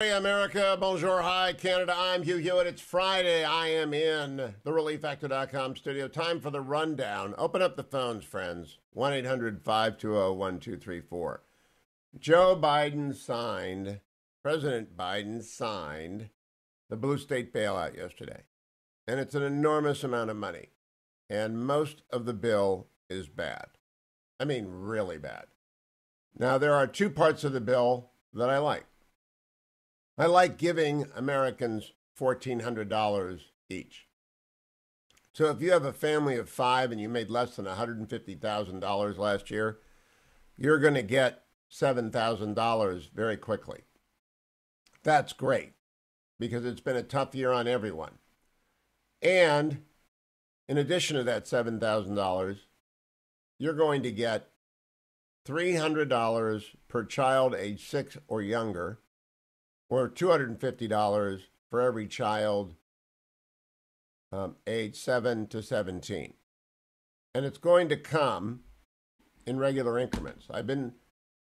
Hey America, bonjour, hi Canada, I'm Hugh Hewitt. It's Friday. I am in the ReliefFactor.com studio. Time for the rundown. Open up the phones, friends. 1-800-520-1234. President Biden signed the blue state bailout yesterday. And it's an enormous amount of money. And most of the bill is bad. I mean, really bad. Now, there are two parts of the bill that I like. I like giving Americans $1,400 each. So if you have a family of five and you made less than $150,000 last year, you're going to get $7,000 very quickly. That's great because it's been a tough year on everyone. And in addition to that $7,000, you're going to get $300 per child age 6 or younger, or $250 for every child age 7 to 17. And it's going to come in regular increments. I've been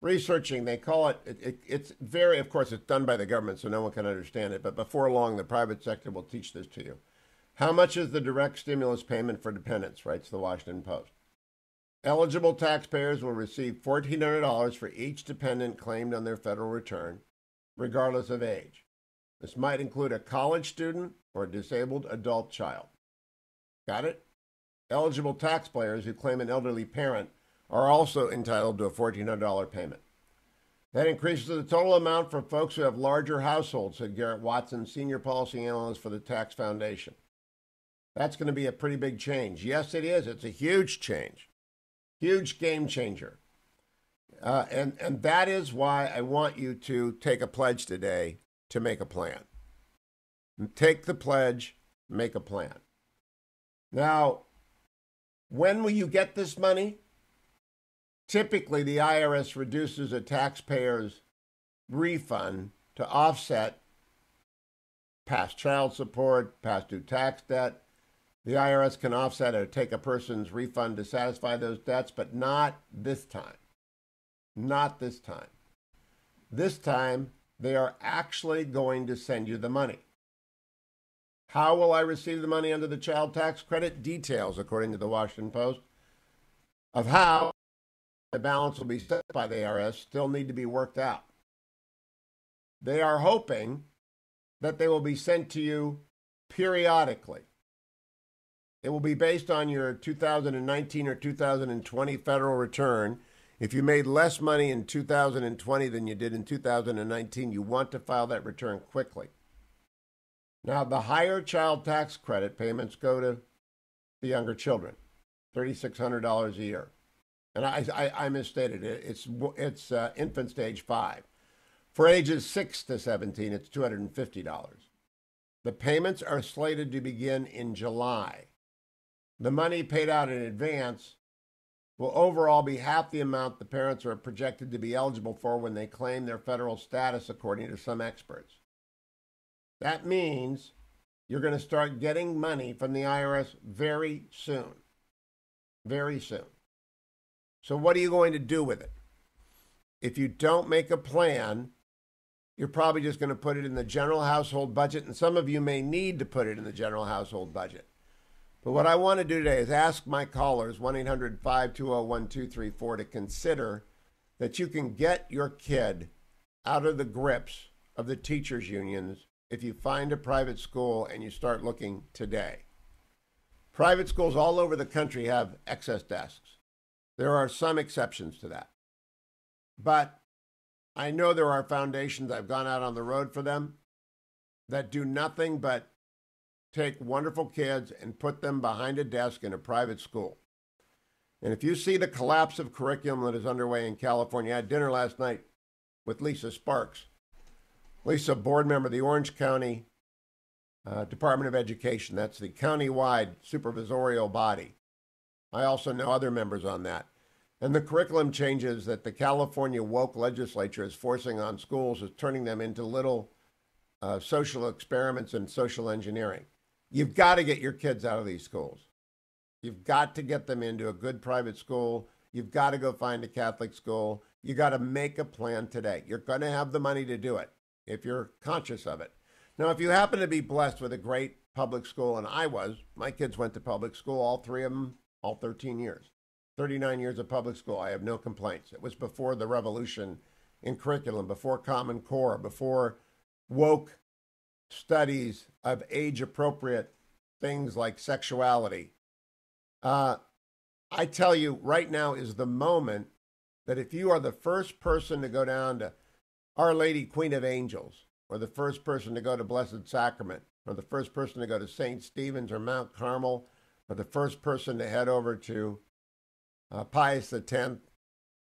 researching, they call it's very, of course, it's done by the government, so no one can understand it, but before long, the private sector will teach this to you. How much is the direct stimulus payment for dependents, writes the Washington Post. Eligible taxpayers will receive $1,400 for each dependent claimed on their federal return, regardless of age. This might include a college student or a disabled adult child. Got it? Eligible taxpayers who claim an elderly parent are also entitled to a $1,400 payment. That increases the total amount for folks who have larger households, said Garrett Watson, senior policy analyst for the Tax Foundation. That's going to be a pretty big change. Yes, it is. It's a huge change. Huge game changer. And that is why I want you to take a pledge today to make a plan. Take the pledge, make a plan. Now, when will you get this money? Typically, the IRS reduces a taxpayer's refund to offset past child support, past due tax debt. The IRS can offset or take a person's refund to satisfy those debts, but not this time. Not this time. This time, they are actually going to send you the money. How will I receive the money under the child tax credit? Details, according to the Washington Post, of how the balance will be set by the IRS still need to be worked out. They are hoping that they will be sent to you periodically. It will be based on your 2019 or 2020 federal return. If you made less money in 2020 than you did in 2019, you want to file that return quickly. Now, the higher child tax credit payments go to the younger children, $3,600 a year. And I misstated it. It's infant stage 5. For ages 6 to 17, it's $250. The payments are slated to begin in July. The money paid out in advance will overall be half the amount the parents are projected to be eligible for when they claim their federal status, according to some experts. That means you're going to start getting money from the IRS very soon. Very soon. So what are you going to do with it? If you don't make a plan, you're probably just going to put it in the general household budget, and some of you may need to put it in the general household budget. But what I want to do today is ask my callers, 1-800-520-1234, to consider that you can get your kid out of the grips of the teachers' unions if you find a private school and you start looking today. Private schools all over the country have excess desks. There are some exceptions to that. But I know there are foundations, I've gone out on the road for them, that do nothing but take wonderful kids and put them behind a desk in a private school. And if you see the collapse of curriculum that is underway in California, I had dinner last night with Lisa Sparks. Lisa, board member of the Orange County Department of Education. That's the county-wide supervisorial body. I also know other members on that. And the curriculum changes that the California woke legislature is forcing on schools is turning them into little social experiments and social engineering. You've got to get your kids out of these schools. You've got to get them into a good private school. You've got to go find a Catholic school. You got to make a plan today. You're going to have the money to do it. if you're conscious of it. Now, if you happen to be blessed with a great public school, and my kids went to public school, all three of them, all 13 years, 39 years of public school. I have no complaints. It was before the revolution in curriculum, before Common Core, before woke studies of age-appropriate things like sexuality. I tell you, right now is the moment that if you are the first person to go down to Our Lady, Queen of Angels, or the first person to go to Blessed Sacrament, or the first person to go to St. Stephen's or Mount Carmel, or the first person to head over to Pius X,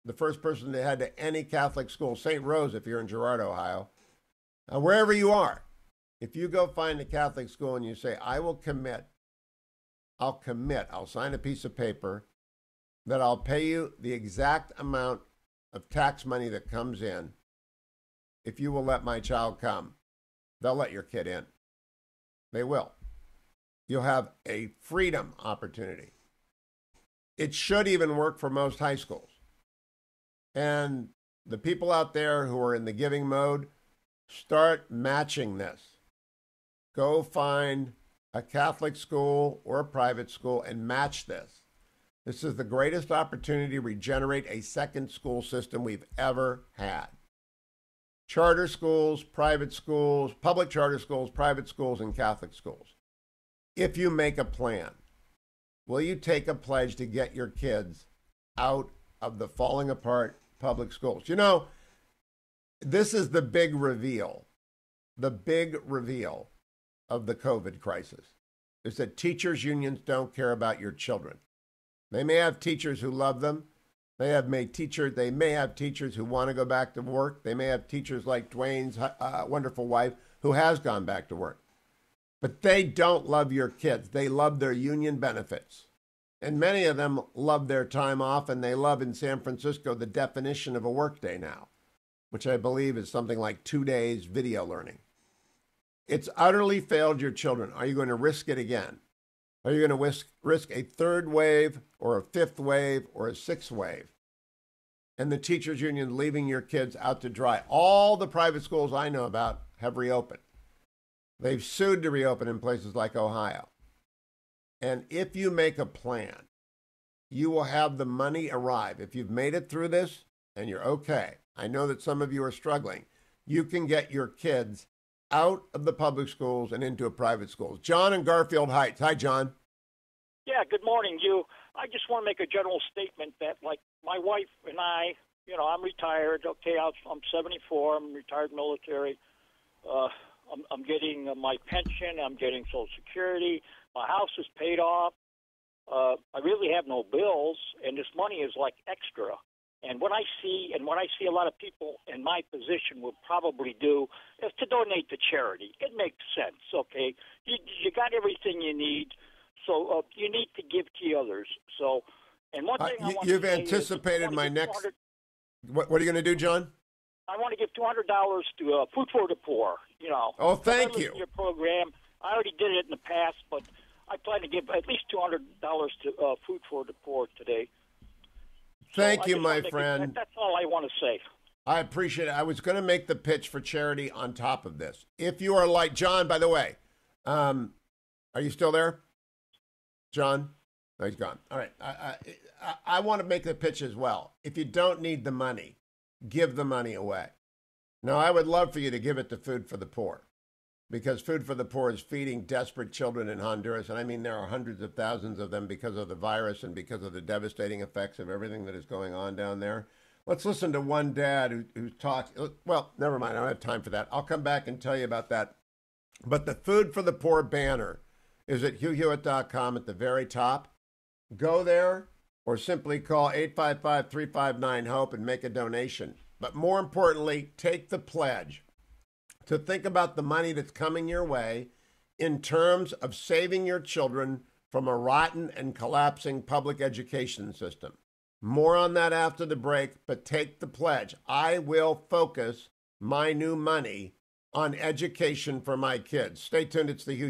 the first person to head to any Catholic school, St. Rose if you're in Girard, Ohio, wherever you are, if you go find a Catholic school and you say, I'll sign a piece of paper that I'll pay you the exact amount of tax money that comes in if you will let my child come, they'll let your kid in. They will. You'll have a freedom opportunity. It should even work for most high schools. And the people out there who are in the giving mode, start matching this. Go find a Catholic school or a private school and match this. This is the greatest opportunity to regenerate a second school system we've ever had. Charter schools, private schools, public charter schools, private schools, and Catholic schools. If you make a plan, will you take a pledge to get your kids out of the falling apart public schools? You know, this is the big reveal of the COVID crisis, is that teachers' unions don't care about your children. They may have teachers who love them. They may have teachers who want to go back to work. They may have teachers like Dwayne's wonderful wife who has gone back to work. But they don't love your kids. They love their union benefits. And many of them love their time off, and they love in San Francisco the definition of a workday now, which I believe is something like 2 days video learning. It's utterly failed your children. Are you going to risk it again? Are you going to risk a third wave or a fifth wave or a sixth wave? And the teachers union leaving your kids out to dry. All the private schools I know about have reopened. They've sued to reopen in places like Ohio. And if you make a plan, you will have the money arrive. If you've made it through this and you're okay, I know that some of you are struggling, you can get your kids out of the public schools and into a private schools. John in Garfield Heights. Hi, John. Yeah, good morning, you. I just want to make a general statement that, like, my wife and I, I'm retired. Okay, I'm 74. I'm retired military. I'm getting my pension. I'm getting Social Security. My house is paid off. I really have no bills, and this money is like extra. And what I see a lot of people in my position would probably do is to donate to charity. It makes sense, okay? You got everything you need, so you need to give to others. So, and one thing I want you've to say anticipated is my next. What are you going to do, John? I want to give $200 to Food for the Poor. Oh, thank you. Your program. I already did it in the past, but I plan to give at least $200 to Food for the Poor today. Thank you, my friend. That's all I want to say. I appreciate it. I was going to make the pitch for charity on top of this. If you are like John, by the way, are you still there? John? No, he's gone. All right. I want to make the pitch as well. If you don't need the money, give the money away. Now, I would love for you to give it to Food for the Poor, because Food for the Poor is feeding desperate children in Honduras. And I mean, there are hundreds of thousands of them because of the virus and because of the devastating effects of everything that is going on down there. Let's listen to one dad who talks. Well, never mind. I don't have time for that. I'll come back and tell you about that. But the Food for the Poor banner is at HughHewitt.com at the very top. Go there or simply call 855-359-HOPE and make a donation. But more importantly, take the pledge to think about the money that's coming your way in terms of saving your children from a rotten and collapsing public education system. More on that after the break, but take the pledge. I will focus my new money on education for my kids. Stay tuned. It's the Hugh